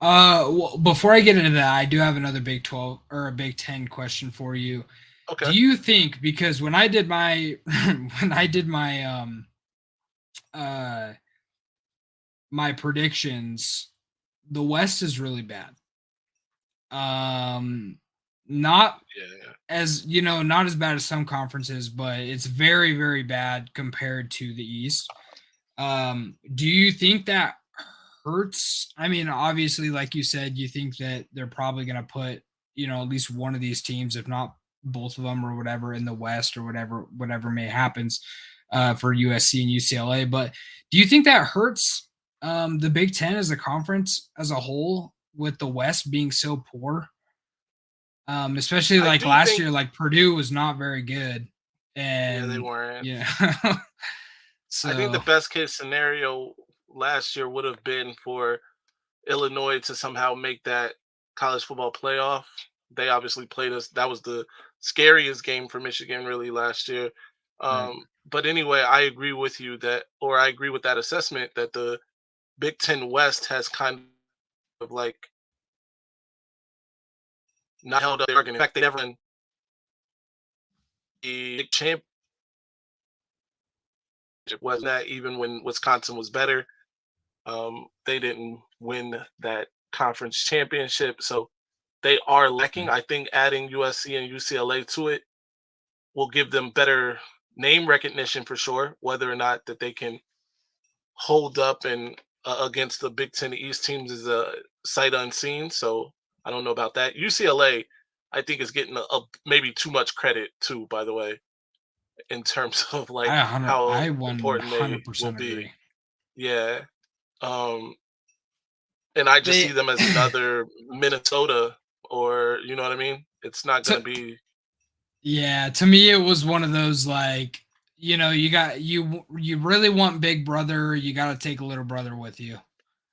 Speaker 2: Well, before I get into that, I do have another Big 12 or a Big 10 question for you. Do
Speaker 1: Okay.
Speaker 2: you think, because when I did my when I did uh my predictions, the West is really bad. Um not
Speaker 1: Yeah,
Speaker 2: not as bad as some conferences, but it's very, very bad compared to the East. Do you think that hurts? I mean, obviously, like you said, you think that they're probably going to put, at least one of these teams, if not both of them or whatever, in the West or whatever may happens for USC and UCLA. But do you think that hurts the Big Ten as a conference as a whole with the West being so poor? Especially
Speaker 1: I
Speaker 2: like
Speaker 1: do
Speaker 2: last
Speaker 1: think.
Speaker 2: year, like Purdue was not very good,
Speaker 1: Yeah, they
Speaker 2: and
Speaker 1: weren't.
Speaker 2: yeah,
Speaker 1: I think the
Speaker 2: so
Speaker 1: best case scenario last year would have been for Illinois to somehow make that college football playoff. They obviously played us. That was the scariest game for Michigan really last year.
Speaker 2: right.
Speaker 1: But anyway, I agree with you that, or I agree with that assessment that the Big Ten West has kind of like not held up their argument. In fact, they never won the Big championship. Was that even when Wisconsin was better? They didn't win that conference championship, so they are lacking. I think adding USC and UCLA to it will give them better name recognition for sure. Whether or not that they can hold up and against the Big Ten East teams is a sight unseen. So I don't know about that. UCLA, I think, is getting maybe too much credit too. By the way, in terms of like how
Speaker 2: I
Speaker 1: important they will
Speaker 2: 100%
Speaker 1: be.
Speaker 2: agree.
Speaker 1: Yeah. Um, and I just see
Speaker 2: They
Speaker 1: them as another Minnesota, or you know what I mean? It's not going to
Speaker 2: to
Speaker 1: be
Speaker 2: yeah, to me it was one of those like, you really want big brother, you got to take a little brother with you.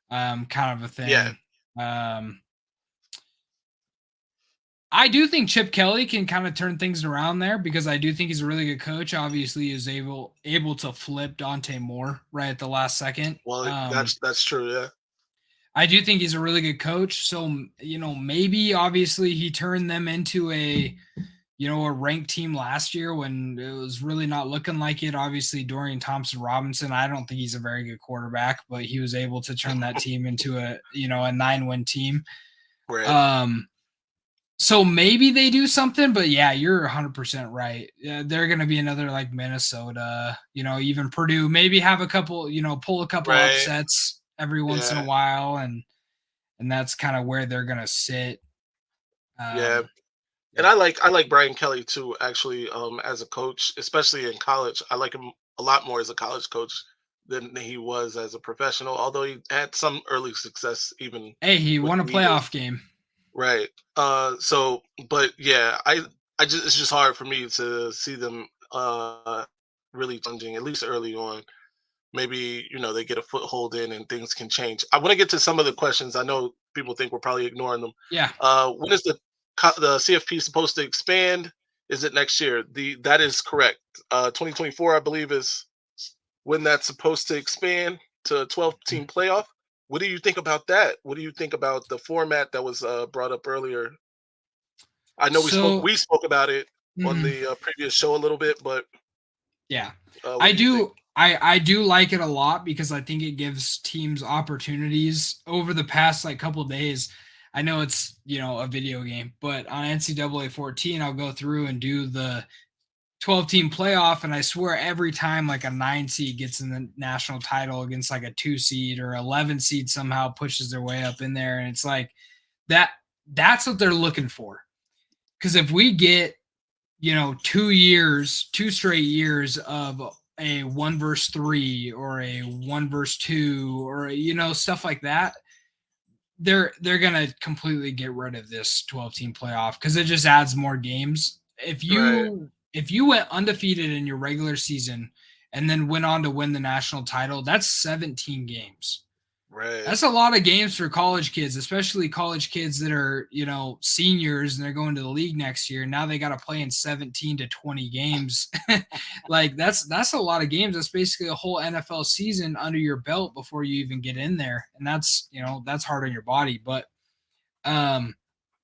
Speaker 2: Kind of a
Speaker 1: yeah,
Speaker 2: thing. Um I do think Chip Kelly can kind of turn things around there because I do think he's a really good coach. Obviously, he is able to flip Dante Moore right at the last second.
Speaker 1: well, that's true, yeah.
Speaker 2: I do think he's a really good coach. So, maybe obviously he turned them into a ranked team last year when it was really not looking like it. Obviously, Dorian Thompson Robinson, I don't think he's a very good quarterback, but he was able to turn that team into a 9-win team.
Speaker 1: Right,
Speaker 2: Um, so maybe they do something, but yeah, you're 100% right. Yeah, they're going to be another like Minnesota, even Purdue, maybe have a couple, pull a couple
Speaker 1: right,
Speaker 2: upsets every once in a
Speaker 1: yeah,
Speaker 2: while, and that's kind of where they're gonna sit.
Speaker 1: yeah. And
Speaker 2: Yeah.
Speaker 1: I like Brian Kelly too, actually, as a coach, especially in college. I like him a lot more as a college coach than he was as a professional, although he had some early success even
Speaker 2: Hey, he
Speaker 1: with
Speaker 2: won a
Speaker 1: the Eagles.
Speaker 2: playoff game.
Speaker 1: Right. So but yeah, I just it's just hard for me to see them really challenging, at least early on. Maybe, they get a foothold in and things can change. I want to get to some of the questions. I know people think we're probably ignoring them.
Speaker 2: Yeah.
Speaker 1: When is the CFP supposed to expand? Is it next year? That is correct. 2024, I believe, is when that's supposed to expand to a 12 team playoff. What do you think about that? What do you think about the format that was brought up earlier? I know
Speaker 2: So,
Speaker 1: we spoke about it on
Speaker 2: mhm.
Speaker 1: the previous show a little bit, but
Speaker 2: Yeah.
Speaker 1: What
Speaker 2: I
Speaker 1: do you think?
Speaker 2: do I do like it a lot because I think it gives teams opportunities over the past like couple of days. I know it's, a video game, but on NCAA 14, I'll go through and do the 12-team playoff, and I swear every time like a 9 seed gets in the national title against like a 2 seed, or 11 seed somehow pushes their way up in there, and it's like that that's what they're looking for. Cuz if we get, 2 years, 2 straight years of a 1 versus 3 or a 1 versus 2, or stuff like that, they're gonna completely get rid of this 12-team playoff because it just adds more games. If
Speaker 1: Right,
Speaker 2: you went undefeated in your regular season and then went on to win the national title, that's 17 games.
Speaker 1: right.
Speaker 2: That's a lot of games for college kids, especially college kids that are, seniors and they're going to the league next year. Now they got to play in 17 to 20 games. Like that's a lot of games. That's basically a whole NFL season under your belt before you even get in there. And that's hard on your body. But um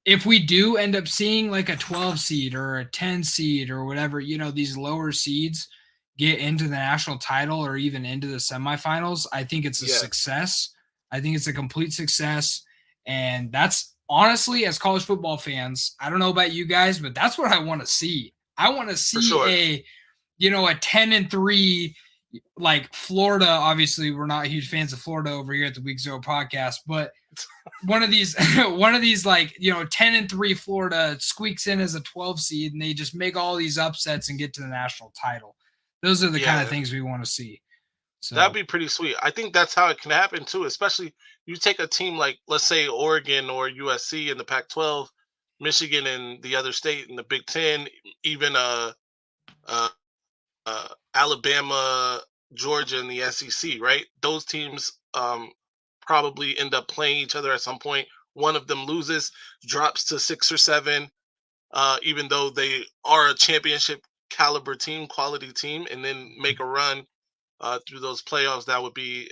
Speaker 2: if we do end up seeing like a 12 seed or a 10 seed or whatever, these lower seeds get into the national title or even into the semifinals, I think it's a
Speaker 1: Yeah,
Speaker 2: success. I think it's a complete success. And that's honestly, as college football fans, I don't know about you guys, but that's what I want to see. I want to
Speaker 1: for
Speaker 2: see
Speaker 1: sure.
Speaker 2: a 10-3, like Florida. Obviously, we're not huge fans of Florida over here at the Week Zero podcast, but one of these one of these like 10-3 Florida squeaks in as a 12 seed and they just make all these upsets and get to the national title. Those are the kind of
Speaker 1: Yeah,
Speaker 2: things we want to see.
Speaker 1: that'd
Speaker 2: So
Speaker 1: be pretty sweet. I think that's how it can happen too. Especially you take a team like, let's say, Oregon or USC in the Pac-12, Michigan and the other state in the Big Ten, even uh, Alabama, Georgia in the SEC, right? Those teams probably end up playing each other at some point. One of them loses, drops to 6 or 7, even though they are a championship caliber team, quality team, and then make a run through those playoffs. That would be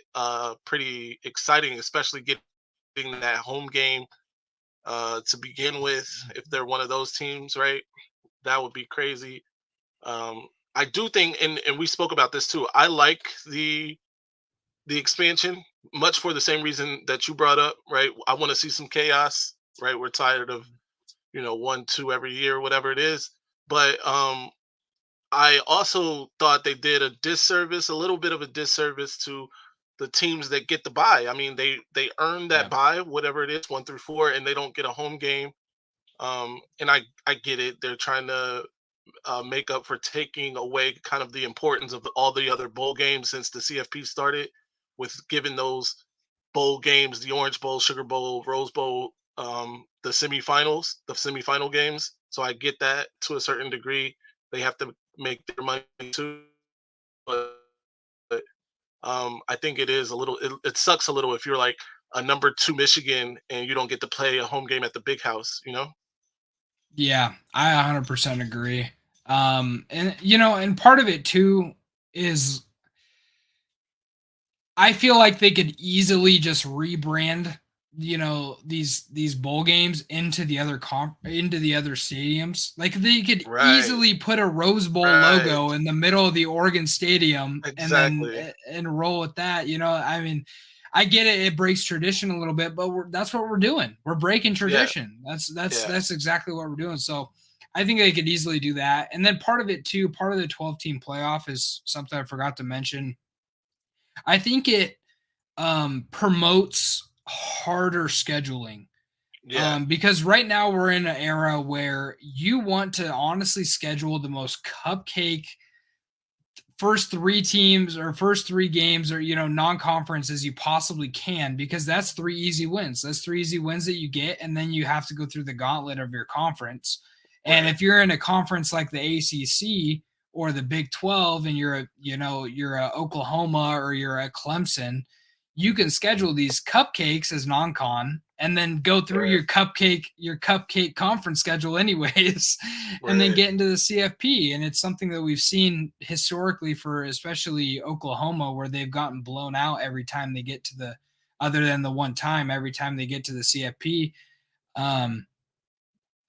Speaker 1: pretty exciting, especially getting that home game to begin with. If they're one of those teams, right? That would be crazy. I do think, and we spoke about this too. I like the expansion much for the same reason that you brought up, right? I want to see some chaos, right? We're tired of 1, 2 every year, whatever it is. But I also thought they did a disservice, a little bit of a disservice to the teams that get the bye. I mean, they earn that
Speaker 2: yeah,
Speaker 1: bye, whatever it is, 1 through 4, and they don't get a home game. And I get it. They're trying to make up for taking away kind of the importance of all the other bowl games since the CFP started, with giving those bowl games, the Orange Bowl, Sugar Bowl, Rose Bowl, the semifinals, the semifinal games. So I get that to a certain degree. They have to make their money too. But I think it is a little, it sucks a little if you're like a number 2 Michigan and you don't get to play a home game at the big house, you know?
Speaker 2: yeah, I 100% agree. And and part of it too is I feel like they could easily just rebrand, these bowl games into the other stadiums. Like they could
Speaker 1: Right.
Speaker 2: easily put a Rose Bowl
Speaker 1: Right.
Speaker 2: logo in the middle of the Oregon Stadium and then
Speaker 1: Exactly.
Speaker 2: and roll with that. I mean, I get it; it breaks tradition a little bit, but that's what we're doing. We're breaking
Speaker 1: Yeah.
Speaker 2: tradition. That's
Speaker 1: Yeah.
Speaker 2: that's exactly what we're doing. So. I think they could easily do that. And then part of it too, part of the 12-team playoff is something I forgot to mention. I think it promotes harder scheduling.
Speaker 1: Yeah.
Speaker 2: Because right now we're in an era where you want to honestly schedule the most cupcake first three teams or first three games, or non-conference as you possibly can, because that's 3 easy wins. That's 3 easy wins that you get, and then you have to go through the gauntlet of your conference. And
Speaker 1: Right.
Speaker 2: if you're in a conference like the ACC or the Big 12, and you're a Oklahoma or you're a Clemson, you can schedule these cupcakes as non-con and then go through
Speaker 1: Right.
Speaker 2: your cupcake conference schedule anyways, and then
Speaker 1: Right.
Speaker 2: get into the CFP. And it's something that we've seen historically for especially Oklahoma, where they've gotten blown out every time they get to the, other than the one time, every time they get to the CFP. Um,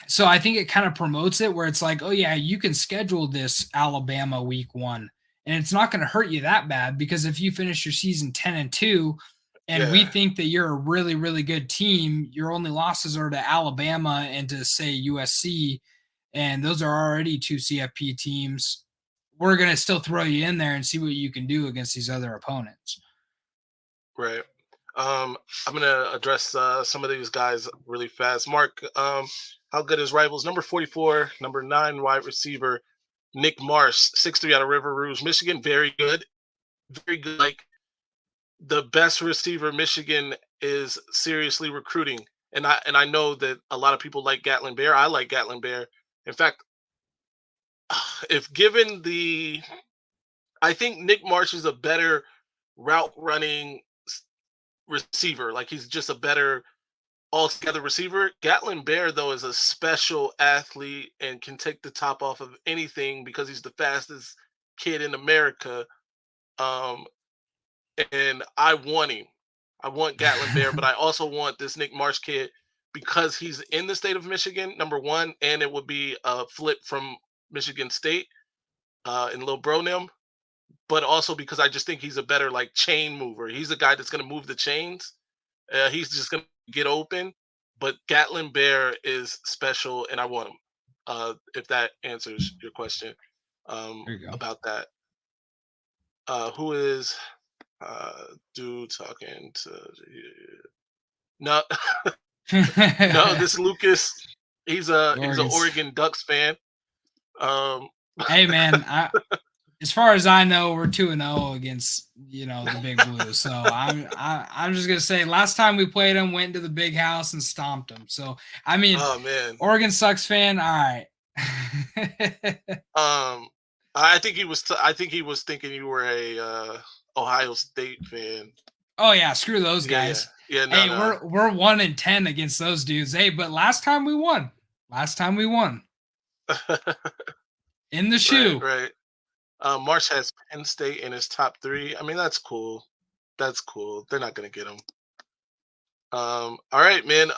Speaker 2: so I think it kind of promotes it where it's like, oh yeah, you can schedule this Alabama week 1 and it's not going to hurt you that bad, because if you finish your season 10-2 and we
Speaker 1: Yeah,
Speaker 2: think that you're a really, really good team, your only losses are to Alabama and to, say, USC, and those are already two CFP teams. We're going to still throw you in there and see what you can do against these other opponents.
Speaker 1: right. I'm gonna address some of these guys really fast. Mark, how good is rivals? Number 44, number 9 wide receiver, Nick Marsh, 6'3" out of River Rouge, Michigan. Very good, very good. Like the best receiver Michigan is seriously recruiting, and I know that a lot of people like Gatlin Bear. I like Gatlin Bear. In fact, if given the, I think Nick Marsh is a better route running receiver. Like he's just a better altogether receiver. Gatlin Bear, though, is a special athlete and can take the top off of anything because he's the fastest kid in America. Um, and I want him. I want Gatlin Bear, but I also want this Nick Marsh kid because he's in the state of Michigan, number one, and it would be a flip from Michigan State in Lil Bronim, but also because I just think he's a better like chain mover. He's a guy that's going to move the chains. He's just going to get open. But Gatlin Bear is special, and I want him. If that answers your question
Speaker 2: There you
Speaker 1: about that, who is dude talking to? No, no,
Speaker 2: go.
Speaker 1: this Lucas. He's a
Speaker 2: Oregon's.
Speaker 1: Oregon Ducks fan. Um,
Speaker 2: Hey man, as far as I know, we're 2-0 against, the Big Blue. So I'm just gonna say, last time we played them, went to the Big House and stomped them. So I mean,
Speaker 1: oh man.
Speaker 2: Oregon sucks fan. All right.
Speaker 1: I think he was. I think he was thinking you were a Ohio State fan.
Speaker 2: Oh yeah, screw those
Speaker 1: Yeah, yeah,
Speaker 2: guys.
Speaker 1: yeah. No,
Speaker 2: Hey,
Speaker 1: no.
Speaker 2: we're 1-10 against those dudes. Hey, but last time we won. Last time we won in the
Speaker 1: Right,
Speaker 2: shoe.
Speaker 1: right. Marsh has Penn State in his top 3. I mean, that's cool. That's cool. They're not gonna get him. All right, man.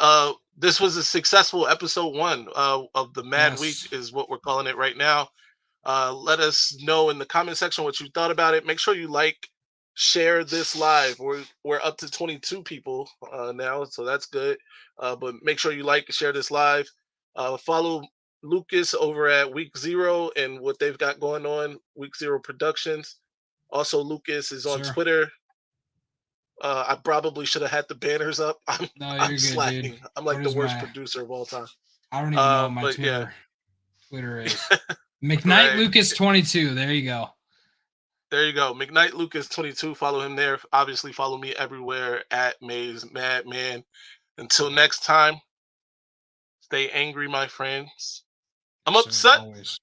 Speaker 1: This was a successful episode 1 of the Mad Week,
Speaker 2: Yes,
Speaker 1: is what we're calling it right now. Let us know in the comment section what you thought about it. Make sure you like, share this live. We're up to 22 people now, so that's good. But make sure you like, share this live. Follow Lucas over at Week Zero and what they've got going on, Week Zero Productions. Also, Lucas is on
Speaker 2: sir.
Speaker 1: Twitter. I probably should have had the banners up.
Speaker 2: No,
Speaker 1: I'm
Speaker 2: you're good, dude.
Speaker 1: slacking. I'm
Speaker 2: What
Speaker 1: like the
Speaker 2: is
Speaker 1: worst
Speaker 2: my?
Speaker 1: producer of all time.
Speaker 2: I don't even know what my
Speaker 1: But yeah,
Speaker 2: Twitter is. McKnight
Speaker 1: right.
Speaker 2: Lucas 22. There you go.
Speaker 1: There you go. McKnight Lucas 22. Follow him there. Obviously, follow me everywhere at Maze Madman. Until next time, stay angry, my friends. I'm
Speaker 2: Sir,
Speaker 1: upset.
Speaker 2: always.